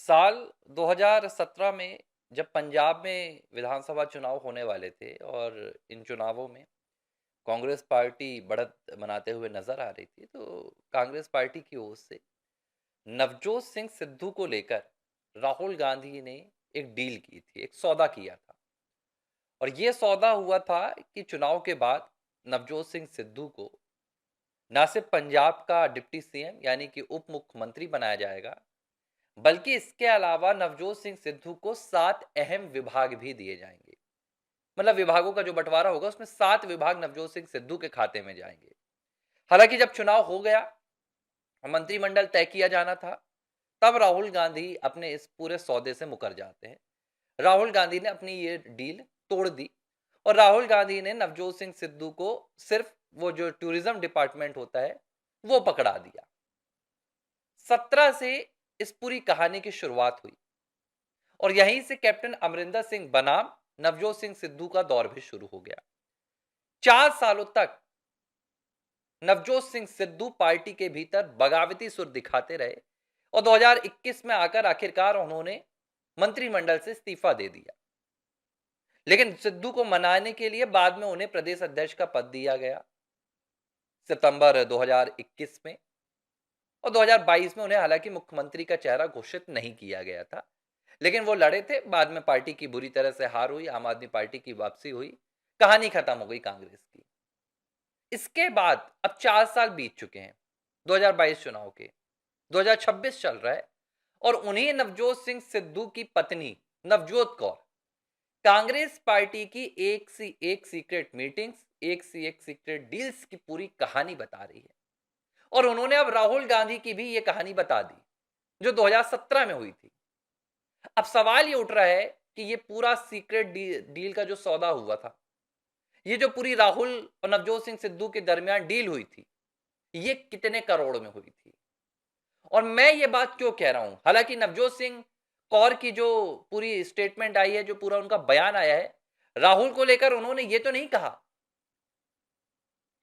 साल 2017 में जब पंजाब में विधानसभा चुनाव होने वाले थे और इन चुनावों में कांग्रेस पार्टी बढ़त मनाते हुए नजर आ रही थी, तो कांग्रेस पार्टी की ओर से नवजोत सिंह सिद्धू को लेकर राहुल गांधी ने एक डील की थी, एक सौदा किया था। और ये सौदा हुआ था कि चुनाव के बाद नवजोत सिंह सिद्धू को न सिर्फ पंजाब का डिप्टी सीएम यानी कि उप मुख्यमंत्री बनाया जाएगा, बल्कि इसके अलावा नवजोत सिंह सिद्धू को 7 अहम विभाग भी दिए जाएंगे। मतलब विभागों का जो बंटवारा होगा उसमें 7 विभाग नवजोत सिंह सिद्धू के खाते में जाएंगे। हालांकि जब चुनाव हो गया और मंत्रिमंडल तय किया जाना था, तब राहुल गांधी अपने इस पूरे सौदे से मुकर जाते हैं। राहुल गांधी ने अपनी ये डील तोड़ दी और राहुल गांधी ने नवजोत सिंह सिद्धू को सिर्फ वो जो टूरिज्म डिपार्टमेंट होता है वो पकड़ा दिया। 17 से इस पूरी कहानी की शुरुआत हुई और यहीं से कैप्टन अमरिंदर सिंह बनाम नवजोत सिंह सिद्धू का दौर भी शुरू हो गया। 4 सालों तक नवजोत सिंह सिद्धू पार्टी के भीतर बगावती सुर दिखाते रहे और 2021 में आकर आखिरकार उन्होंने मंत्रिमंडल से इस्तीफा दे दिया। लेकिन सिद्धू को मनाने के लिए बाद में उन्हें प्रदेश अध्यक्ष का पद दिया गया सितंबर 2021 में, और 2022 में उन्हें हालांकि मुख्यमंत्री का चेहरा घोषित नहीं किया गया था। लेकिन वो लड़े थे, बाद में पार्टी की बुरी तरह से हार हुई, आम आदमी पार्टी की वापसी हुई, कहानी खत्म हो गई कांग्रेस की। इसके बाद अब 4 साल बीत चुके हैं 2022 चुनाव के, 2026 चल रहा है और उन्हीं नवजोत सिंह सिद्धू की पत्नी नवजोत कौर कांग्रेस पार्टी की एक सी एक सीक्रेट मीटिंग्स, एक सी एक सीक्रेट डील्स की पूरी कहानी बता रही है। और उन्होंने अब राहुल गांधी की भी ये कहानी बता दी जो 2017 में हुई थी। अब सवाल ये उठ रहा है कि ये पूरा सीक्रेट डील का जो सौदा हुआ था, ये जो पूरी राहुल और नवजोत सिंह सिद्धू के दरमियान डील हुई थी, ये कितने करोड़ में हुई थी। और मैं ये बात क्यों कह रहा हूं, हालांकि नवजोत सिंह कौर की जो पूरी स्टेटमेंट आई है, जो पूरा उनका बयान आया है, राहुल को लेकर उन्होंने ये तो नहीं कहा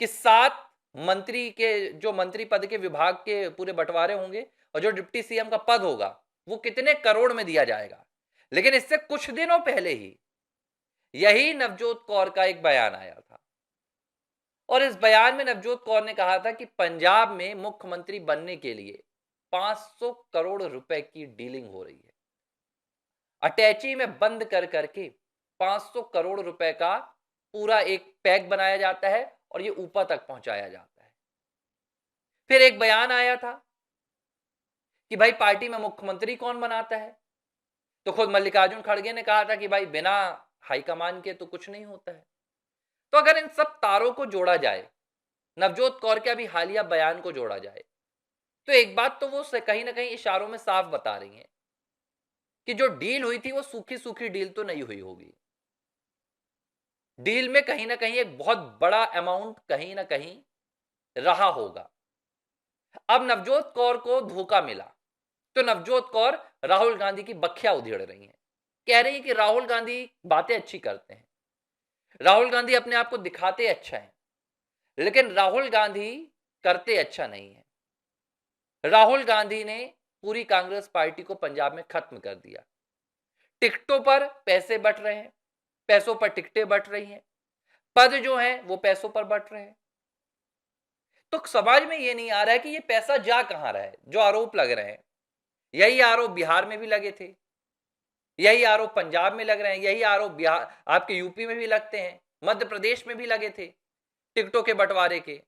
कि 7 मंत्री के जो मंत्री पद के विभाग के पूरे बंटवारे होंगे और जो डिप्टी सीएम का पद होगा वो कितने करोड़ में दिया जाएगा। लेकिन इससे कुछ दिनों पहले ही यही नवजोत कौर का एक बयान आया था और इस बयान में नवजोत कौर ने कहा था कि पंजाब में मुख्यमंत्री बनने के लिए 500 करोड़ रुपए की डीलिंग हो रही है। अटैची में बंद कर करके 500 करोड़ रुपए का पूरा एक पैक बनाया जाता है और ये ऊपर तक पहुंचाया जाता है। फिर एक बयान आया था कि भाई पार्टी में मुख्यमंत्री कौन बनाता है, तो खुद मल्लिकार्जुन खड़गे ने कहा था कि भाई बिना हाईकमान के तो कुछ नहीं होता है। तो अगर इन सब तारों को जोड़ा जाए, नवजोत कौर के अभी हालिया बयान को जोड़ा जाए, तो एक बात तो वो कहीं ना कहीं इशारों में साफ बता रही हैं कि जो डील हुई थी वो सूखी सूखी डील तो नहीं हुई होगी। डील में कहीं ना कहीं एक बहुत बड़ा अमाउंट कहीं ना कहीं रहा होगा। अब नवजोत कौर को धोखा मिला तो नवजोत कौर राहुल गांधी की बखिया उधेड़ रही हैं, कह रही है कि राहुल गांधी बातें अच्छी करते हैं, राहुल गांधी अपने आप को दिखाते अच्छा है, लेकिन राहुल गांधी करते अच्छा नहीं है। राहुल गांधी ने पूरी कांग्रेस पार्टी को पंजाब में खत्म कर दिया। टिकटों पर पैसे बट रहे हैं, पैसों पर टिकटें बट रही हैं, पद जो हैं वो पैसों पर बट रहे हैं। तो समझ में ये नहीं आ रहा है कि ये पैसा जा कहां रहा है। जो आरोप लग रहे हैं, यही आरोप बिहार में भी लगे थे, यही आरोप पंजाब में लग रहे हैं, यही आरोप बिहार आपके यूपी में भी लगते हैं, मध्य प्रदेश में भी लगे थे टिकटों के बंटवारे के।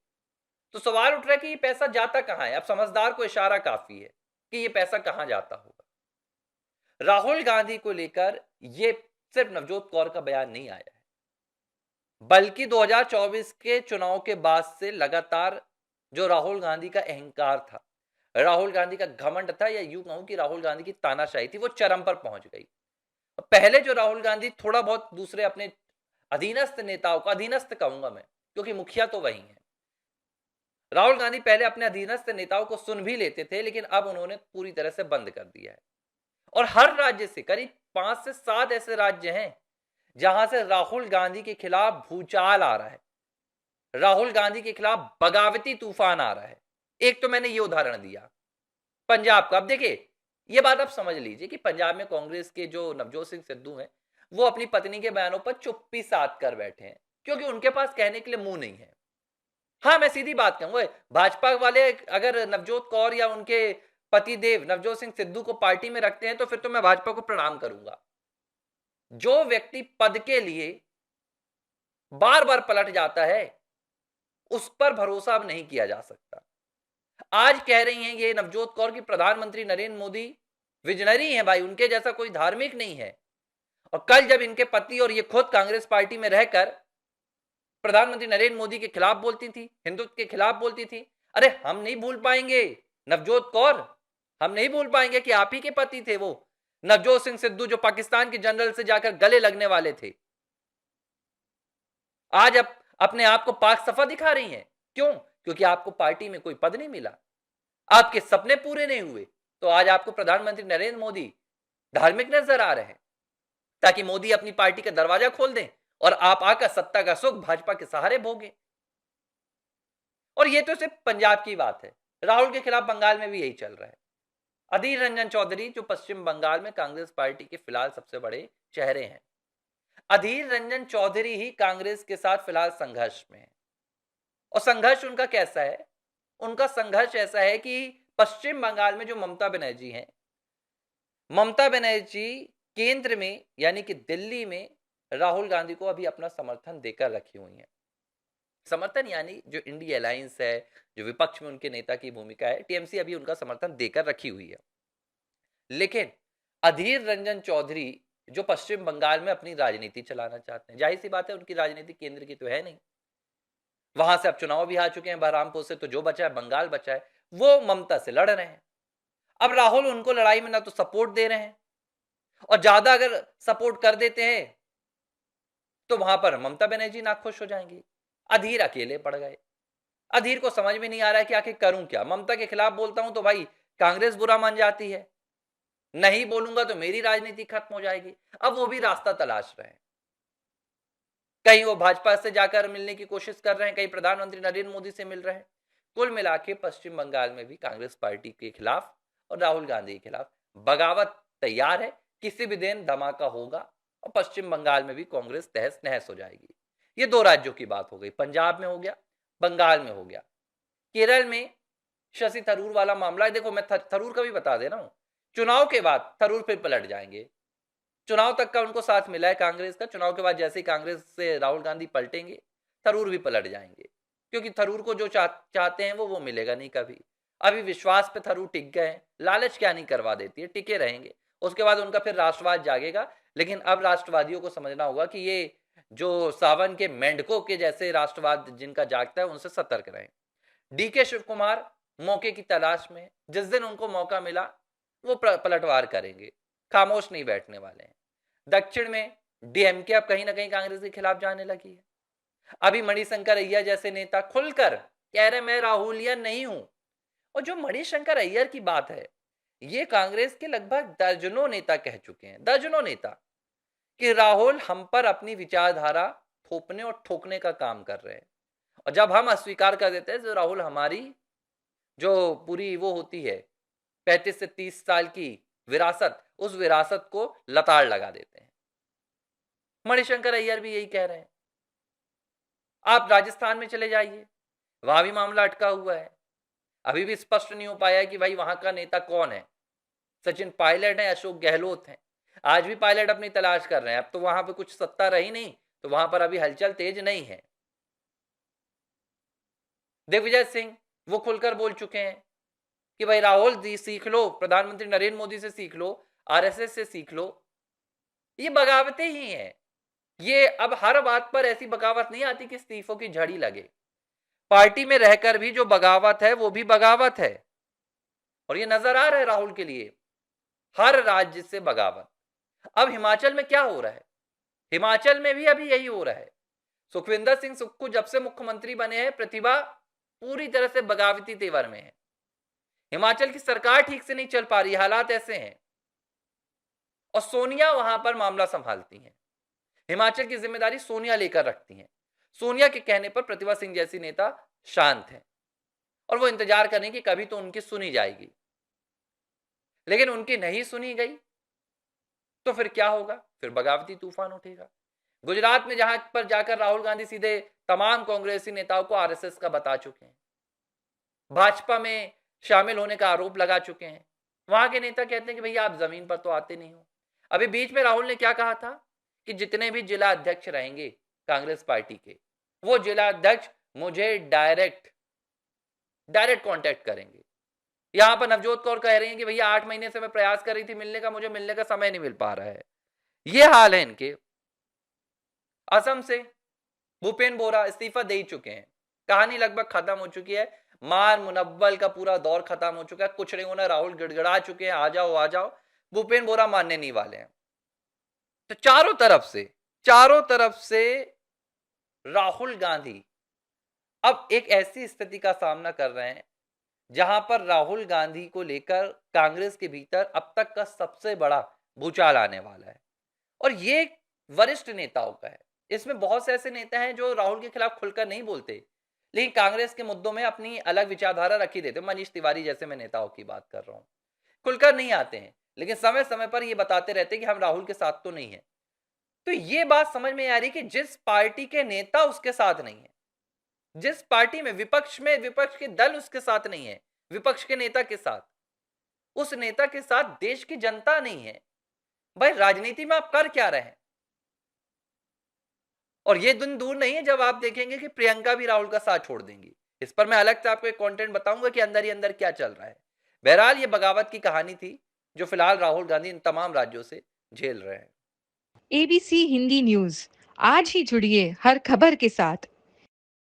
तो सवाल उठ रहा है कि ये पैसा जाता कहां है। अब समझदार को इशारा काफी है कि ये पैसा कहां जाता होगा। राहुल गांधी को लेकर ये सिर्फ नवजोत कौर का बयान नहीं आया है, बल्कि 2024 के चुनाव के बाद से लगातार जो राहुल गांधी का अहंकार था, राहुल गांधी का घमंड था, या यूं कहूं कि राहुल गांधी की तानाशाही थी, वो चरम पर पहुंच गई। पहले जो राहुल गांधी थोड़ा बहुत दूसरे अपने अधीनस्थ नेताओं का, अधीनस्थ कहूंगा मैं क्योंकि मुखिया तो वही है, राहुल गांधी पहले अपने अधीनस्थ नेताओं को सुन भी लेते थे, लेकिन अब उन्होंने पूरी तरह से बंद कर दिया है। और हर राज्य से करीब 5 से 7 ऐसे राज्य हैं जहां से राहुल गांधी के खिलाफ भूचाल आ रहा है, राहुल गांधी के खिलाफ बगावती तूफान आ रहा है। एक तो मैंने ये उदाहरण दिया पंजाब का। अब देखिए, ये बात आप समझ लीजिए कि पंजाब में कांग्रेस के जो नवजोत सिंह सिद्धू हैं, वो अपनी पत्नी के बयानों पर चुप्पी साध कर बैठे हैं, क्योंकि उनके पास कहने के लिए मुंह नहीं है। हाँ, मैं सीधी बात कहूंगा, भाजपा वाले अगर नवजोत कौर या उनके पति देव नवजोत सिंह सिद्धू को पार्टी में रखते हैं तो फिर तो मैं भाजपा को प्रणाम करूंगा। जो व्यक्ति पद के लिए बार बार पलट जाता है, उस पर भरोसा अब नहीं किया जा सकता। आज कह रही हैं ये नवजोत कौर की प्रधानमंत्री नरेंद्र मोदी विजनरी हैं भाई, उनके जैसा कोई धार्मिक नहीं है। और कल जब इनके पति और ये खुद कांग्रेस पार्टी में रहकर प्रधानमंत्री नरेंद्र मोदी के खिलाफ बोलती थी, हिंदुत्व के खिलाफ बोलती थी, अरे हम नहीं भूल पाएंगे नवजोत कौर, हम नहीं भूल पाएंगे कि आप ही के पति थे वो नवजोत सिंह सिद्धू, जो पाकिस्तान के जनरल से जाकर गले लगने वाले थे। आज अब अपने आप को पाक सफा दिखा रही हैं। क्यों? क्योंकि आपको पार्टी में कोई पद नहीं मिला, आपके सपने पूरे नहीं हुए, तो आज आपको प्रधानमंत्री नरेंद्र मोदी धार्मिक नजर आ रहे हैं, ताकि मोदी अपनी पार्टी का दरवाजा खोल दें और आप आकर सत्ता का सुख भाजपा के सहारे भोगे। और ये तो सिर्फ पंजाब की बात है, राहुल के खिलाफ बंगाल में भी यही चल रहा है। अधीर रंजन चौधरी जो पश्चिम बंगाल में कांग्रेस पार्टी के फिलहाल सबसे बड़े चेहरे हैं, अधीर रंजन चौधरी ही कांग्रेस के साथ फिलहाल संघर्ष में है। और संघर्ष उनका कैसा है? उनका संघर्ष ऐसा है कि पश्चिम बंगाल में जो ममता बनर्जी हैं, ममता बनर्जी केंद्र में यानी कि दिल्ली में राहुल गांधी को अभी अपना समर्थन देकर रखी हुई है। समर्थन यानी जो इंडिया अलायंस है, जो विपक्ष में उनके नेता की भूमिका है, टीएमसी अभी उनका समर्थन देकर रखी हुई है। लेकिन अधीर रंजन चौधरी जो पश्चिम बंगाल में अपनी राजनीति चलाना चाहते हैं, जाहिर सी बात है उनकी राजनीति केंद्र की तो है नहीं, वहां से अब चुनाव भी हार चुके हैं बहरामपुर से, तो जो बचा है बंगाल बचा है, वो ममता से लड़ रहे हैं। अब राहुल उनको लड़ाई में ना तो सपोर्ट दे रहे हैं, और ज्यादा अगर सपोर्ट कर देते हैं तो वहां पर ममता बनर्जी नाखुश हो जाएंगी। अधीर अकेले पड़ गए। अधीर को समझ में नहीं आ रहा है कि आखिर करूं क्या। ममता के खिलाफ बोलता हूं तो भाई कांग्रेस बुरा मान जाती है, नहीं बोलूंगा तो मेरी राजनीति खत्म हो जाएगी। अब वो भी रास्ता तलाश रहे हैं, कहीं वो भाजपा से जाकर मिलने की कोशिश कर रहे हैं, कहीं प्रधानमंत्री नरेंद्र मोदी से मिल रहे हैं। कुल मिला के पश्चिम बंगाल में भी कांग्रेस पार्टी के खिलाफ और राहुल गांधी के खिलाफ बगावत तैयार है। किसी भी दिन धमाका होगा और पश्चिम बंगाल में भी कांग्रेस तहस नहस हो जाएगी। ये दो राज्यों की बात हो गई, पंजाब में हो गया, बंगाल में हो गया। केरल में शशि थरूर वाला मामला है। देखो मैं थरूर का भी बता दे रहा हूं, चुनाव के बाद थरूर फिर पलट जाएंगे। चुनाव तक का उनको साथ मिला है कांग्रेस का, चुनाव के बाद जैसे ही कांग्रेस से राहुल गांधी पलटेंगे थरूर भी पलट जाएंगे, क्योंकि थरूर को जो चाहते हैं वो मिलेगा नहीं कभी। अभी विश्वास पे थरूर टिक गए हैं, लालच क्या नहीं करवा देती है, टिके रहेंगे। उसके बाद उनका फिर राष्ट्रवाद जागेगा, लेकिन अब राष्ट्रवादियों को समझना होगा कि ये जो सावन के मेंढकों के जैसे राष्ट्रवाद जिनका जागता है, उनसे सतर्क रहें। डीके शिव कुमार मौके की तलाश में, जिस दिन उनको मौका मिला वो पलटवार करेंगे, खामोश नहीं बैठने वाले हैं। दक्षिण में डीएमके अब कहीं ना कहीं कांग्रेस के खिलाफ जाने लगी है। अभी मणिशंकर अय्यर जैसे नेता खुलकर कह रहे मैं राहुलिया नहीं हूं। और जो मणिशंकर अय्यर की बात है, ये कांग्रेस के लगभग दर्जनों नेता कह चुके हैं, दर्जनों नेता, कि राहुल हम पर अपनी विचारधारा थोपने और ठोकने का काम कर रहे हैं। और जब हम अस्वीकार कर देते हैं तो राहुल हमारी जो पूरी वो होती है 35 से 30 साल की विरासत, उस विरासत को लताड़ लगा देते हैं। मणिशंकर अय्यर भी यही कह रहे हैं। आप राजस्थान में चले जाइए, वहां भी मामला अटका हुआ है, अभी भी स्पष्ट नहीं हो पाया कि भाई वहां का नेता कौन है, सचिन पायलट है, अशोक गहलोत है। आज भी पायलट अपनी तलाश कर रहे हैं, अब तो वहां पर कुछ सत्ता रही नहीं, तो वहां पर अभी हलचल तेज नहीं है। दिग्विजय सिंह वो खुलकर बोल चुके हैं कि भाई राहुल जी सीख लो, प्रधानमंत्री नरेंद्र मोदी से सीख लो, आरएसएस से सीख लो। ये बगावतें ही हैं। ये अब हर बात पर ऐसी बगावत नहीं आती कि इस्तीफों की झड़ी लगे। पार्टी में रहकर भी जो बगावत है वो भी बगावत है, और ये नजर आ रहा है राहुल के लिए, हर राज्य से बगावत। अब हिमाचल में क्या हो रहा है? हिमाचल में भी अभी यही हो रहा है। सुखविंदर सिंह सुक्खू जब से मुख्यमंत्री बने हैं, प्रतिभा पूरी तरह से बगावती तेवर में है। हिमाचल की सरकार ठीक से नहीं चल पा रही, हालात ऐसे हैं, और सोनिया वहां पर मामला संभालती हैं। हिमाचल की जिम्मेदारी सोनिया लेकर रखती हैं। सोनिया के कहने पर प्रतिभा सिंह जैसी नेता शांत हैं, और वो इंतजार करें कि कभी तो उनकी सुनी जाएगी। लेकिन उनकी नहीं सुनी गई, तो फिर क्या होगा? फिर बगावती तूफान उठेगा। गुजरात में जहां पर जाकर राहुल गांधी सीधे तमाम कांग्रेसी नेताओं को आरएसएस का बता चुके हैं, भाजपा में शामिल होने का आरोप लगा चुके हैं। वहां के नेता कहते हैं कि भैया आप जमीन पर तो आते नहीं हो। अभी बीच में राहुल ने क्या कहा था कि जितने भी जिला अध्यक्ष रहेंगे कांग्रेस पार्टी के, वो जिला अध्यक्ष मुझे डायरेक्ट कांटेक्ट करेंगे। यहां पर नवजोत कौर कह रही हैं कि भैया 8 महीने से मैं प्रयास कर रही थी मिलने का, मुझे मिलने का समय नहीं मिल पा रहा है। ये हाल है इनके। असम से भूपेन बोरा इस्तीफा दे ही चुके हैं, कहानी लगभग खत्म हो चुकी है। मान मुनव्वल का पूरा दौर खत्म हो चुका है। कुछ नहीं होना, राहुल गिड़गिड़ा चुके हैं, आ जाओ आ जाओ। भूपेन बोरा मानने नहीं वाले हैं। तो चारों तरफ से राहुल गांधी अब एक ऐसी स्थिति का सामना कर रहे हैं जहां पर राहुल गांधी को लेकर कांग्रेस के भीतर अब तक का सबसे बड़ा भूचाल आने वाला है। और ये वरिष्ठ नेताओं का है। इसमें बहुत से ऐसे नेता हैं जो राहुल के खिलाफ खुलकर नहीं बोलते, लेकिन कांग्रेस के मुद्दों में अपनी अलग विचारधारा रखी देते। मनीष तिवारी जैसे मैं नेताओं की बात कर रहा हूं, खुलकर नहीं आते हैं, लेकिन समय समय पर ये बताते रहते हैं कि हम राहुल के साथ तो नहीं है। तो ये बात समझ में आ रही कि जिस पार्टी के नेता उसके साथ नहीं है, जिस पार्टी में विपक्ष के दल उसके साथ नहीं है, विपक्ष के नेता के साथ, उस नेता के साथ देश की जनता नहीं है। भाई राजनीति में आप कर क्या रहे हैं? और ये दिन दूर नहीं है जब आप देखेंगे कि प्रियंका भी राहुल का साथ छोड़ देंगी। इस पर मैं अलग से आपको एक कंटेंट बताऊंगा कि अंदर ही अंदर क्या चल रहा है। बहरहाल ये बगावत की कहानी थी जो फिलहाल राहुल गांधी इन तमाम राज्यों से झेल रहे हैं। एबीसी हिंदी न्यूज, आज ही जुड़िए हर खबर के साथ